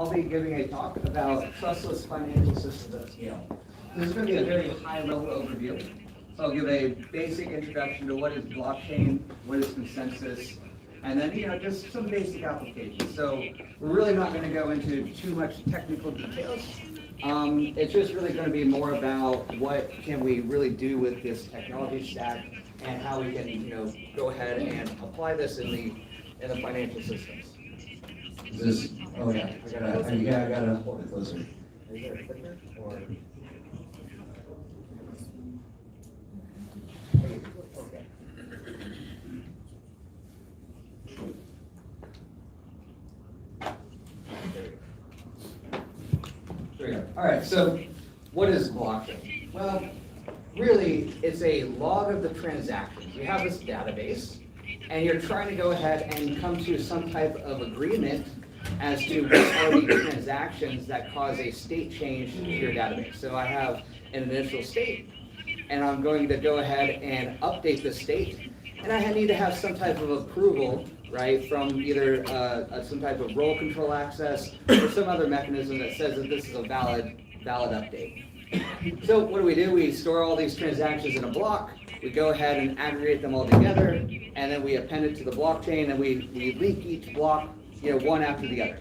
I'll be giving a talk about trustless financial systems at scale. This is going to be a very high-level overview. So I'll give a basic introduction to what is blockchain, what is consensus, and then just some basic applications. So we're really not going to go into too much technical details. It's just really going to be more about what can we really do with this technology stack and how we can go ahead and apply this in the financial systems. Is this? Oh yeah, I gotta hold it closer. Is there a clicker or? Okay. There we go. All right. So, what is blockchain? Well, really, it's a log of the transactions. You have this database, and you're trying to go ahead and come to some type of agreement as to what are the transactions that cause a state change to your database. So I have an initial state, and I'm going to go ahead and update the state, and I need to have some type of approval, right, from either some type of role control access or some other mechanism that says that this is a valid update. So what do? We store all these transactions in a block. We go ahead and aggregate them all together, and then we append it to the blockchain, and we link each block, one after the other.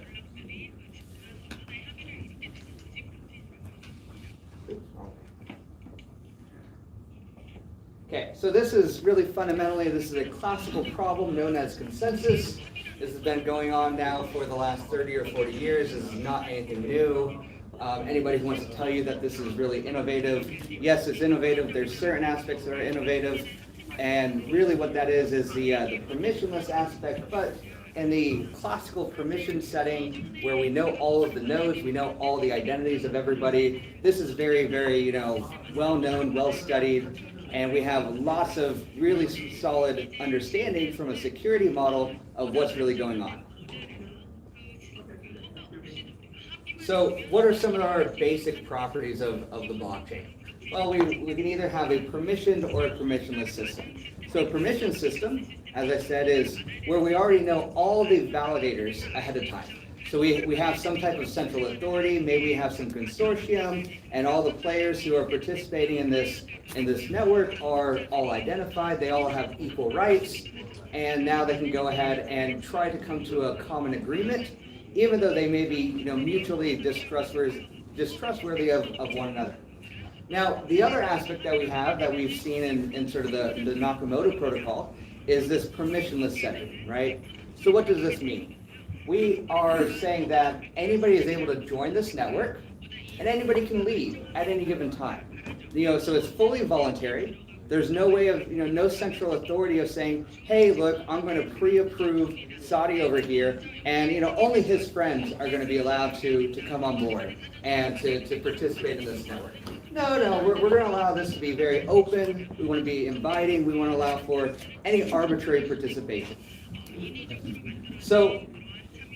Okay, so this is really fundamentally, this is a classical problem known as consensus. This has been going on now for the last 30 or 40 years. This is not anything new. Anybody who wants to tell you that this is really innovative, yes, it's innovative. There's certain aspects that are innovative, and really what that is the permissionless aspect. But in the classical permission setting, where we know all of the nodes, we know all the identities of everybody, this is very, very, well known, well studied, and we have lots of really solid understanding from a security model of what's really going on. So what are some of our basic properties of the blockchain? Well, we can either have a permissioned or a permissionless system. So a permission system, as I said, is where we already know all the validators ahead of time. So we have some type of central authority, maybe we have some consortium, and all the players who are participating in this network are all identified, they all have equal rights, and now they can go ahead and try to come to a common agreement, even though they may be mutually distrustworthy of one another. Now, the other aspect that we have that we've seen in sort of the Nakamoto protocol is this permissionless setting, right? So what does this mean? We are saying that anybody is able to join this network and anybody can leave at any given time. So it's fully voluntary. There's no way of, no central authority of saying, hey, look, I'm going to pre-approve Saudi over here, and, only his friends are going to be allowed to come on board and to participate in this network. No, we're going to allow this to be very open. We want to be inviting. We want to allow for any arbitrary participation. So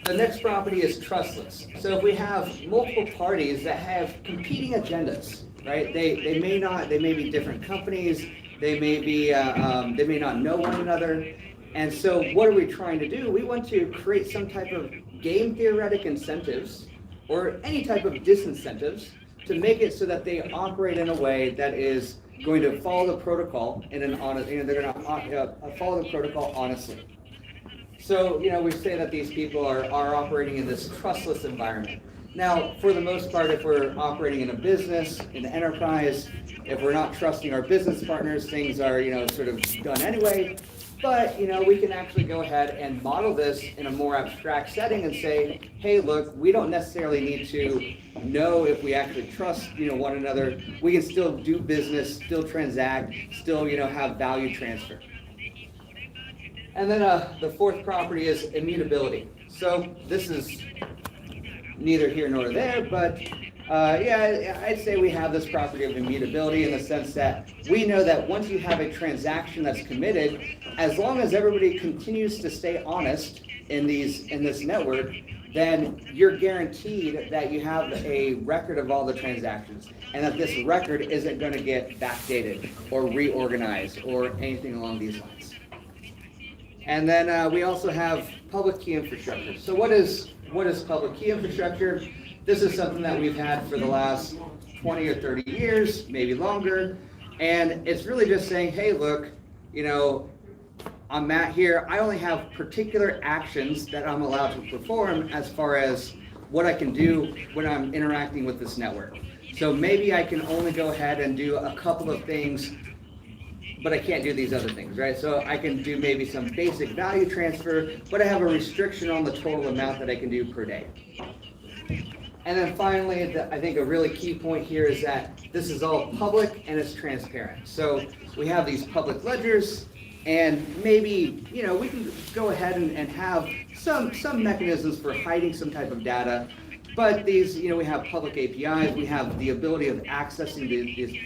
the next property is trustless. So if we have multiple parties that have competing agendas, right? They may be different companies. They may not know one another. And so what are we trying to do? We want to create some type of game theoretic incentives or any type of disincentives to make it so that they operate in a way that is going to follow the protocol in an honest, they're going to follow the protocol honestly. So, we say that these people are operating in this trustless environment. Now, for the most part, if we're operating in a business, in an enterprise, if we're not trusting our business partners, things are, sort of done anyway. But, we can actually go ahead and model this in a more abstract setting and say, hey, look, we don't necessarily need to know if we actually trust, one another. We can still do business, still transact, still, have value transfer. And then the fourth property is immutability. So this is neither here nor there, but I'd say we have this property of immutability in the sense that we know that once you have a transaction that's committed, as long as everybody continues to stay honest in this network, then you're guaranteed that you have a record of all the transactions, and that this record isn't going to get backdated or reorganized or anything along these lines. And then we also have public key infrastructure. So what is what is public key infrastructure? This is something that we've had for the last 20 or 30 years, maybe longer. And it's really just saying, hey, look, you know, I'm Matt here. I only have particular actions that I'm allowed to perform as far as what I can do when I'm interacting with this network. So maybe I can only go ahead and do a couple of things, but I can't do these other things, right? So I can do maybe some basic value transfer, but I have a restriction on the total amount that I can do per day. And then finally, I think a really key point here is that this is all public and it's transparent. So we have these public ledgers, and maybe, you know, we can go ahead and have some mechanisms for hiding some type of data. But these, you know, we have public APIs, we have the ability of accessing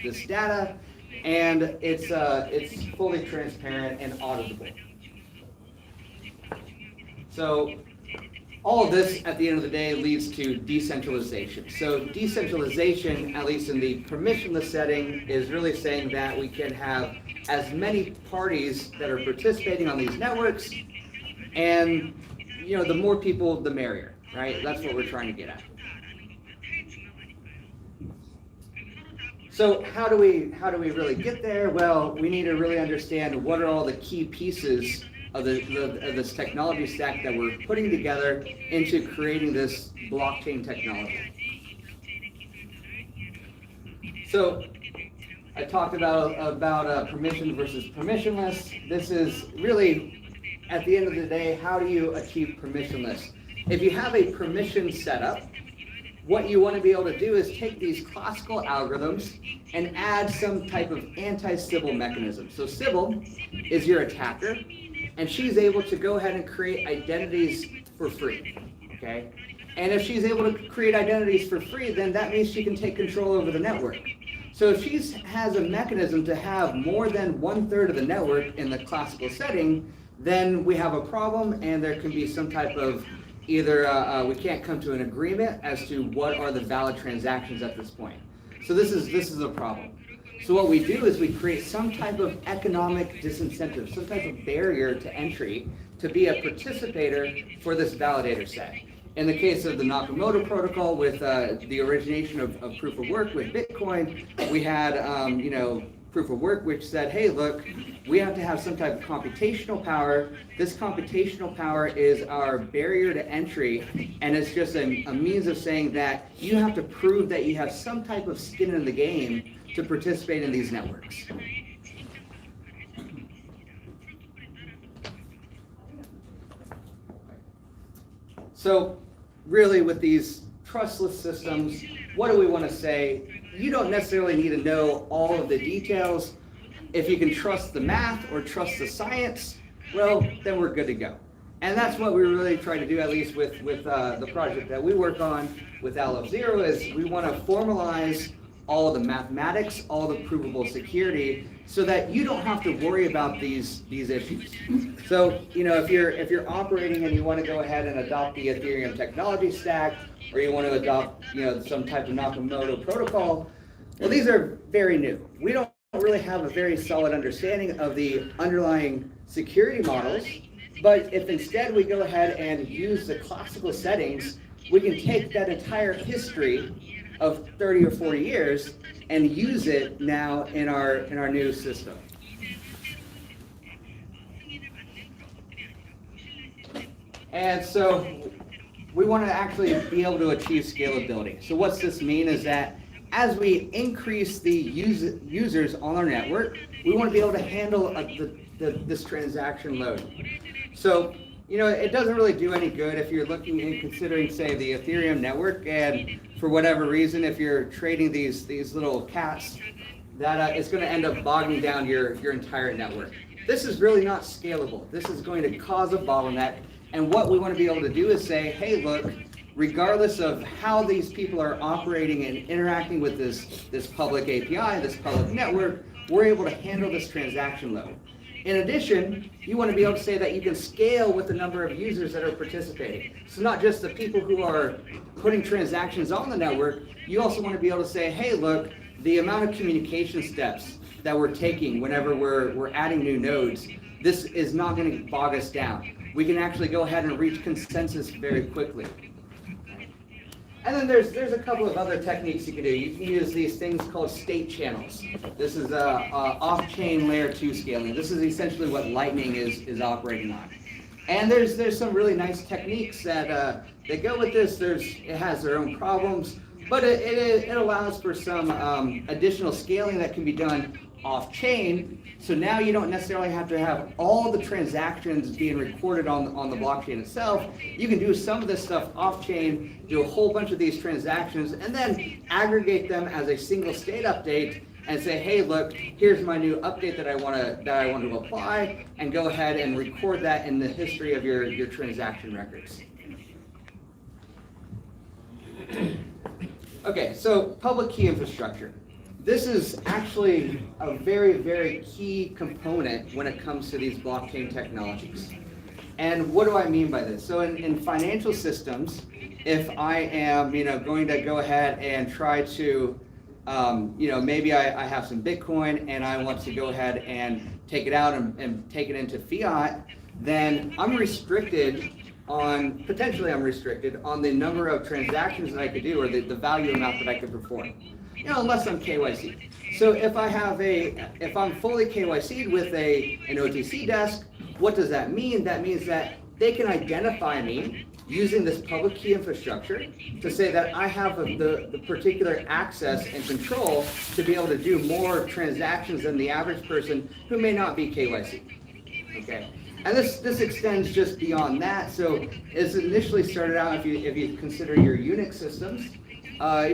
this data, and it's fully transparent and auditable. So all of this, at the end of the day, leads to decentralization. So decentralization, at least in the permissionless setting, is really saying that we can have as many parties that are participating on these networks, and, you know, the more people, the merrier, right? That's what we're trying to get at. So how do we really get there? Well, we need to really understand what are all the key pieces of this technology stack that we're putting together into creating this blockchain technology. So I talked about permission versus permissionless. This is really, at the end of the day, how do you achieve permissionless? If you have a permission setup, what you want to be able to do is take these classical algorithms and add some type of anti-Sybil mechanism. So Sybil is your attacker, and she's able to go ahead and create identities for free, okay? And if she's able to create identities for free, then that means she can take control over the network. So if she has a mechanism to have more than 1/3 of the network in the classical setting, then we have a problem, and there can be some type of either we can't come to an agreement as to what are the valid transactions at this point. So this is a problem. So what we do is we create some type of economic disincentive, some type of barrier to entry to be a participator for this validator set. In the case of the Nakamoto protocol, with the origination of proof of work with Bitcoin, we had you know, proof of work which said, hey, look, we have to have some type of computational power. This computational power is our barrier to entry, and it's just a means of saying that you have to prove that you have some type of skin in the game to participate in these networks. So really, with these trustless systems, what do we want to say? You don't necessarily need to know all of the details. If you can trust the math or trust the science, well, then we're good to go. And that's what we really try to do, at least with the project that we work on with Alph Zero, is we want to formalize all of the mathematics, all the provable security, so that you don't have to worry about these issues. So, you know, if you're operating and you want to go ahead and adopt the Ethereum technology stack, or you want to adopt, you know, some type of Nakamoto protocol, well, these are very new. We don't really have a very solid understanding of the underlying security models, but if instead we go ahead and use the classical settings, we can take that entire history of 30 or 40 years and use it now in our new system. And so we want to actually be able to achieve scalability. So what's this mean is that as we increase the users on our network, we want to be able to handle this transaction load. So, you know, it doesn't really do any good if you're looking and considering, say, the Ethereum network, and for whatever reason, if you're trading these little cats, that it's going to end up bogging down your entire network. This is really not scalable. This is going to cause a bottleneck, and what we want to be able to do is say, hey, look, regardless of how these people are operating and interacting with this public API, this public network, we're able to handle this transaction load. In addition, you want to be able to say that you can scale with the number of users that are participating. So not just the people who are putting transactions on the network, you also want to be able to say, hey, look, the amount of communication steps that we're taking whenever we're adding new nodes, this is not going to bog us down. We can actually go ahead and reach consensus very quickly. And then there's a couple of other techniques you can do. You can use these things called state channels. This is off-chain layer 2 scaling. This is essentially what Lightning is operating on. And there's some really nice techniques that go with this. It has their own problems, but it allows for some additional scaling that can be done off-chain. So now you don't necessarily have to have all the transactions being recorded on the blockchain itself. You can do some of this stuff off-chain, do a whole bunch of these transactions, and then aggregate them as a single state update and say, hey, look, here's my new update that I want to apply, and go ahead and record that in the history of your transaction records. Okay, so public key infrastructure. This is actually a very, very key component when it comes to these blockchain technologies. And what do I mean by this? So in financial systems, if I am going to go ahead and try to, maybe I have some Bitcoin and I want to go ahead and take it out and take it into fiat, then potentially I'm restricted on the number of transactions that I could do, or the value amount that I could perform. Unless I'm KYC. So if I'm fully KYC'd with an OTC desk, what does that mean? That means that they can identify me using this public key infrastructure to say that I have the particular access and control to be able to do more transactions than the average person who may not be KYC. Okay. And this extends just beyond that. So it's initially started out, if you consider your Unix systems,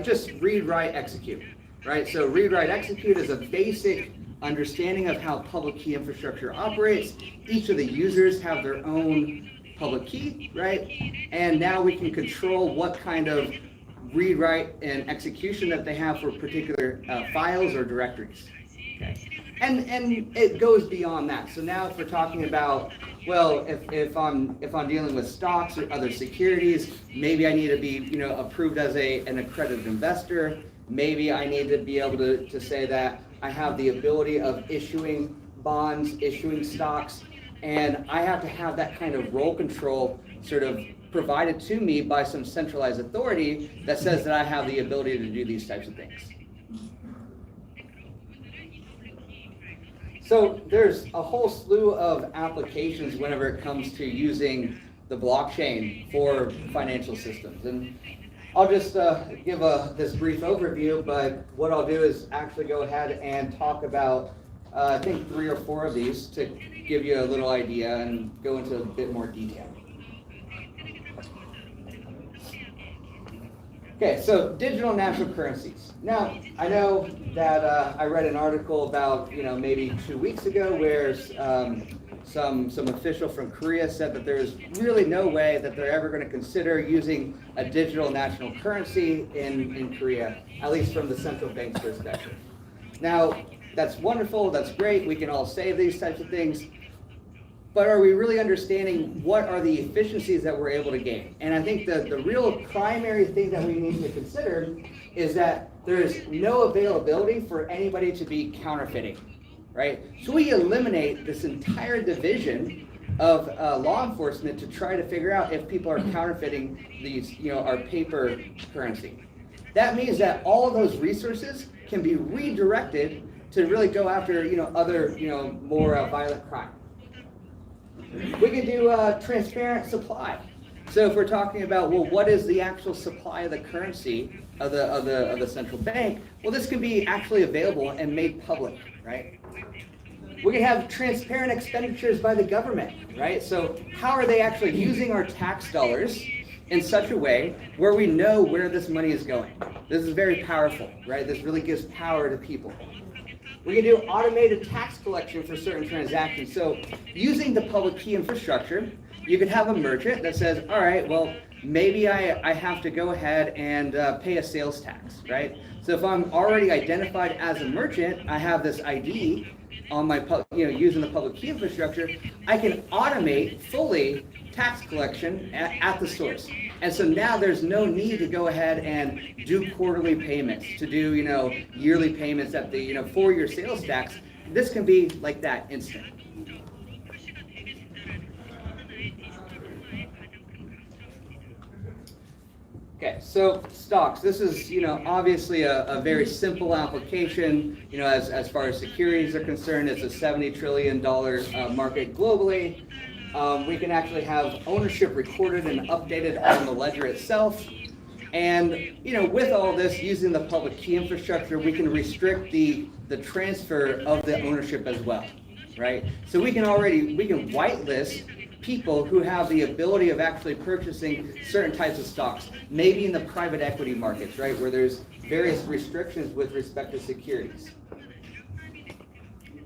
just read, write, execute, right? So read, write, execute is a basic understanding of how public key infrastructure operates. Each of the users have their own public key, right? And now we can control what kind of read, write, and execution that they have for particular files or directories. Okay. And it goes beyond that. So now if we're talking about, well, if I'm dealing with stocks or other securities, maybe I need to be approved as an accredited investor. Maybe I need to be able to say that I have the ability of issuing bonds, issuing stocks, and I have to have that kind of role control sort of provided to me by some centralized authority that says that I have the ability to do these types of things. So there's a whole slew of applications whenever it comes to using the blockchain for financial systems. And I'll just give this brief overview, but what I'll do is actually go ahead and talk about, I think 3 or 4 of these to give you a little idea and go into a bit more detail. Okay, so digital national currencies. Now, I know that I read an article about, maybe 2 weeks ago where some official from Korea said that there's really no way that they're ever going to consider using a digital national currency in Korea, at least from the central bank's perspective. Now, that's wonderful, that's great, we can all say these types of things, but are we really understanding what are the efficiencies that we're able to gain? And I think the real primary thing that we need to consider is that there is no availability for anybody to be counterfeiting, right? So we eliminate this entire division of law enforcement to try to figure out if people are counterfeiting these, our paper currency. That means that all of those resources can be redirected to really go after, other, more violent crime. We can do transparent supply. So if we're talking about, well, what is the actual supply of the currency of the central bank? Well, this can be actually available and made public, right? We can have transparent expenditures by the government, right? So how are they actually using our tax dollars in such a way where we know where this money is going? This is very powerful, right? This really gives power to people. We can do automated tax collection for certain transactions. So using the public key infrastructure, you could have a merchant that says, all right, well, maybe I have to go ahead and pay a sales tax, right? So if I'm already identified as a merchant, I have this ID on my, using the public key infrastructure, I can automate fully tax collection at the source. And so now there's no need to go ahead and do quarterly payments, to do, yearly payments at the, for your sales tax. This can be like that instant. Okay, so stocks. This is, obviously a very simple application. As far as securities are concerned, it's a $70 trillion market globally. We can actually have ownership recorded and updated on the ledger itself. And, with all this, using the public key infrastructure, we can restrict the transfer of the ownership as well, right? So we can whitelist people who have the ability of actually purchasing certain types of stocks, maybe in the private equity markets, right, where there's various restrictions with respect to securities.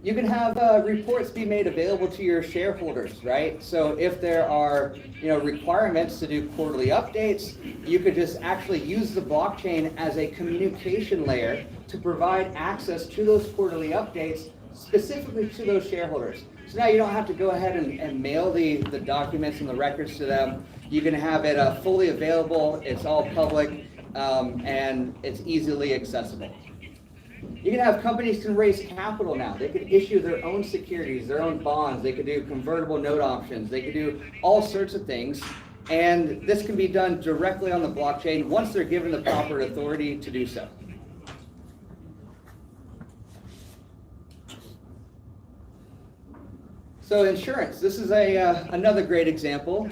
You can have reports be made available to your shareholders, right? So if there are, requirements to do quarterly updates, you could just actually use the blockchain as a communication layer to provide access to those quarterly updates specifically to those shareholders. So now you don't have to go ahead and mail the documents and the records to them. You can have it fully available, it's all public, and it's easily accessible. You can have companies can raise capital now. They could issue their own securities, their own bonds. They could do convertible note options. They could do all sorts of things. And this can be done directly on the blockchain once they're given the proper authority to do so. So insurance, this is another great example.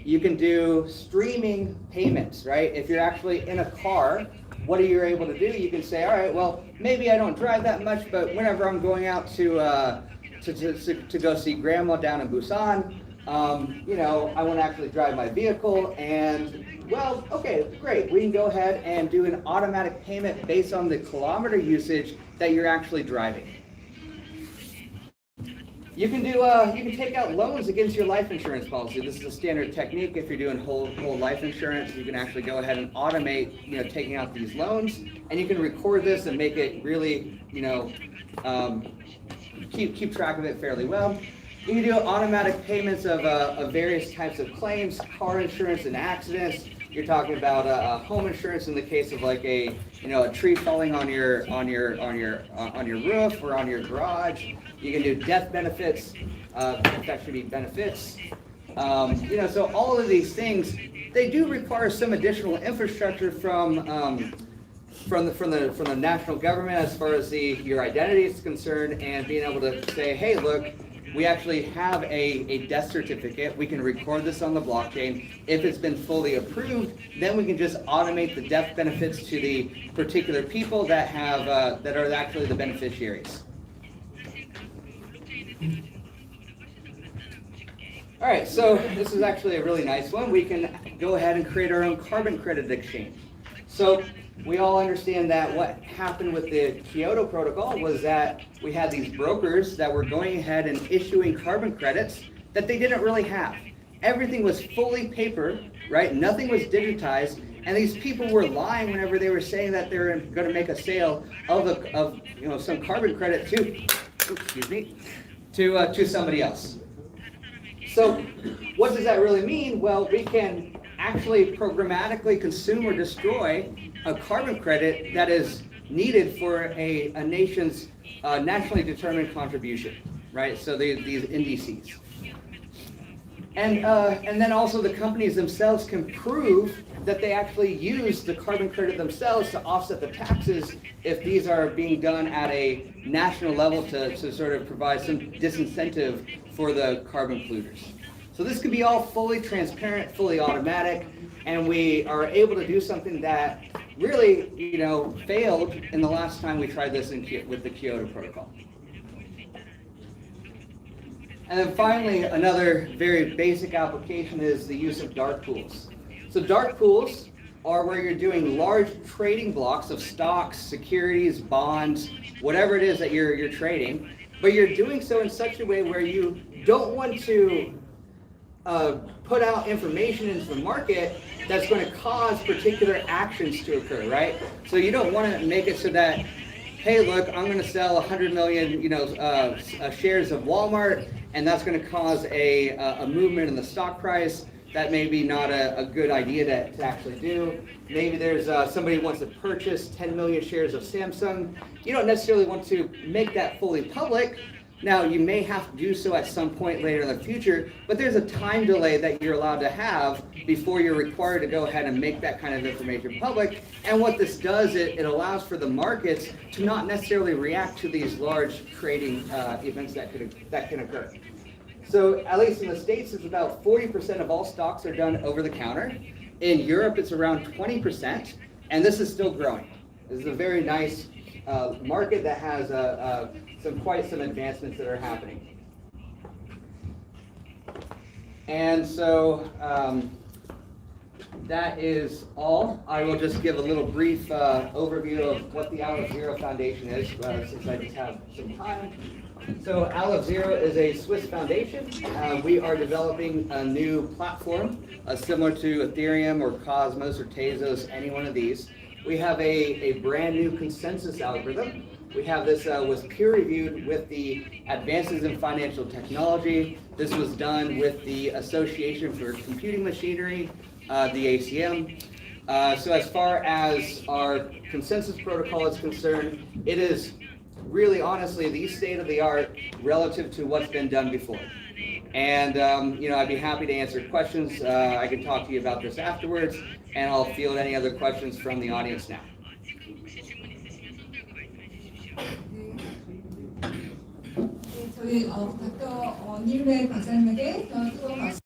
You can do streaming payments, right? If you're actually in a car, what are you able to do? You can say, all right, well, maybe I don't drive that much, but whenever I'm going out to go see grandma down in Busan, I want to actually drive my vehicle, and well, okay, great. We can go ahead and do an automatic payment based on the kilometer usage that you're actually driving. You can take out loans against your life insurance policy. This is a standard technique. If you're doing whole life insurance, you can actually go ahead and automate, taking out these loans, and you can record this and make it really, keep track of it fairly well. You can do automatic payments of various types of claims, car insurance and accidents. You're talking about home insurance in the case of like a tree falling on your roof or on your garage. You can do death benefits, effectively benefits. So all of these things, they do require some additional infrastructure from the national government as far as your identity is concerned, and being able to say, hey, look, we actually have a death certificate. We can record this on the blockchain. If it's been fully approved, then we can just automate the death benefits to the particular people that are actually the beneficiaries. All right, so this is actually a really nice one. We can go ahead and create our own carbon credit exchange. So we all understand that what happened with the Kyoto Protocol was that we had these brokers that were going ahead and issuing carbon credits that they didn't really have. Everything was fully paper, right? Nothing was digitized, and these people were lying whenever they were saying that they were going to make a sale of some carbon credit to somebody else. So what does that really mean? Well, we can actually programmatically consume or destroy a carbon credit that is needed for a nation's nationally determined contribution, right? So these indices. And then also the companies themselves can prove that they actually use the carbon credit themselves to offset the taxes if these are being done at a national level to sort of provide some disincentive for the carbon polluters. So this can be all fully transparent, fully automatic, and we are able to do something that really, failed in the last time we tried this with the Kyoto Protocol. And then finally, another very basic application is the use of dark pools. So dark pools are where you're doing large trading blocks of stocks, securities, bonds, whatever it is that you're trading, but you're doing so in such a way where you don't want to put out information into the market that's going to cause particular actions to occur, right? So you don't want to make it so that, hey, look, I'm going to sell 100 million, shares of Walmart, and that's going to cause a movement in the stock price. That may be not a good idea to actually do. Maybe there's somebody who wants to purchase 10 million shares of Samsung. You don't necessarily want to make that fully public, Now, you may have to do so at some point later in the future, but there's a time delay that you're allowed to have before you're required to go ahead and make that kind of information public. And what this does, it allows for the markets to not necessarily react to these large trading events that can occur. So at least in the States, it's about 40% of all stocks are done over the counter. In Europe, it's around 20%, and this is still growing. This is a very nice market that has quite some advancements that are happening. And so that is all. I will just give a little brief overview of what the Alph Zero Foundation is, since I just have some time. So Alph Zero is a Swiss foundation. We are developing a new platform similar to Ethereum or Cosmos or Tezos, any one of these. We have a brand new consensus algorithm. We have this was peer reviewed with the Advances in Financial Technology. This was done with the Association for Computing Machinery, the ACM. So as far as our consensus protocol is concerned, it is really honestly the state of the art relative to what's been done before. And I'd be happy to answer questions. I can talk to you about this afterwards, and I'll field any other questions from the audience now. 저희 닥터 니은맹 박사님에게 뜨거운 박수